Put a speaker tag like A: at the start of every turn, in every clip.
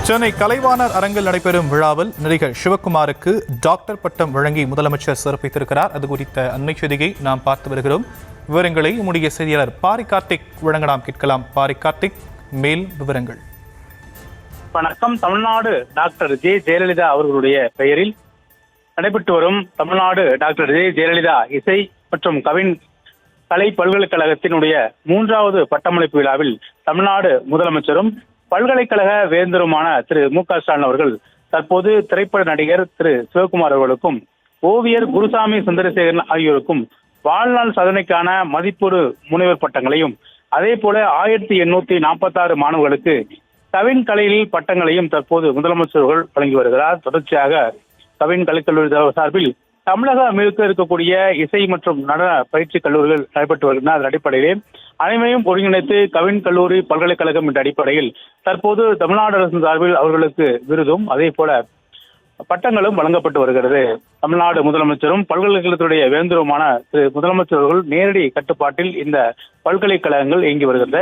A: சென்னை கலைவாணர் அரங்கில் நடைபெறும் விழாவில் நடிகர் சிவகுமாருக்கு டாக்டர் பட்டம் வழங்கி முதலமைச்சர் சிறப்பித்திருக்கிறார். அது குறித்த அண்மை செய்தியை நாம் பார்த்து வருகிறோம். விவரங்களை நம்முடைய செய்தியாளர் பாரி கார்த்திக் வழங்க நாம் கேட்கலாம். பாரி கார்த்திக், மேல் விவரங்கள்.
B: வணக்கம். தமிழ்நாடு டாக்டர் ஜே ஜெயலலிதா அவர்களுடைய பெயரில் நடைபெற்று வரும் தமிழ்நாடு டாக்டர் ஜே ஜெயலலிதா இசை மற்றும் கலை பல்கலைக்கழகத்தினுடைய 3வது பட்டமளிப்பு விழாவில் தமிழ்நாடு முதலமைச்சரும் பல்கலைக்கழக வேந்தருமான திரு மு.க. ஸ்டாலின் அவர்கள் தற்போது திரைப்பட நடிகர் திரு சிவகுமார் அவர்களுக்கும் ஓவியர் குருசாமி சந்திரசேகரன் ஆகியோருக்கும் வாழ்நாள் சாதனைக்கான மதிப்பீடு முனைவர் பட்டங்களையும், அதே போல 1846 மாணவர்களுக்கு கவின் கலையில் பட்டங்களையும் தற்போது முதலமைச்சர்கள் வழங்கி வருகிறார். தொடர்ச்சியாக கவின் கலைக்கல்லூரி சார்பில் தமிழகம் முழுக்க இருக்கக்கூடிய இசை மற்றும் நடன பயிற்சி கல்லூரிகள் நடைபெற்று வருகின்றன. அதன் அடிப்படையிலே அனைவரையும் ஒருங்கிணைத்து கவின் கல்லூரி பல்கலைக்கழகம் என்ற அடிப்படையில் தற்போது தமிழ்நாடு அரசு சார்பில் அவர்களுக்கு விருதும் அதே போல பட்டங்களும் வழங்கப்பட்டு வருகிறது. தமிழ்நாடு முதலமைச்சரும் பல்கலைக்கழகத்துடைய வேந்தருமான திரு முதலமைச்சர்கள் நேரடி கட்டுப்பாட்டில் இந்த பல்கலைக்கழகங்கள் இயங்கி வருகிறது.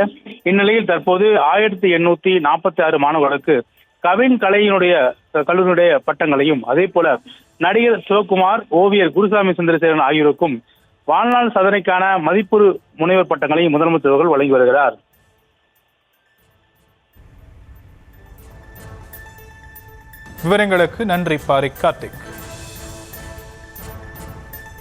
B: இந்நிலையில் தற்போது 1846 மாணவர்களுக்கு கவின் கல்லூரியினுடைய பட்டங்களையும், அதே போல நடிகர் சிவகுமார், ஓவியர் குருசாமி சந்திரசேகரன் ஆகியோருக்கும் வாழ்நாள் சாதனைக்கான மதிப்பீடு முனைவர் பட்டங்களையும் முதலமைச்சர்கள் வழங்கி வருகிறார்.
A: விவரங்களுக்கு நன்றி பாரி கார்த்திக்.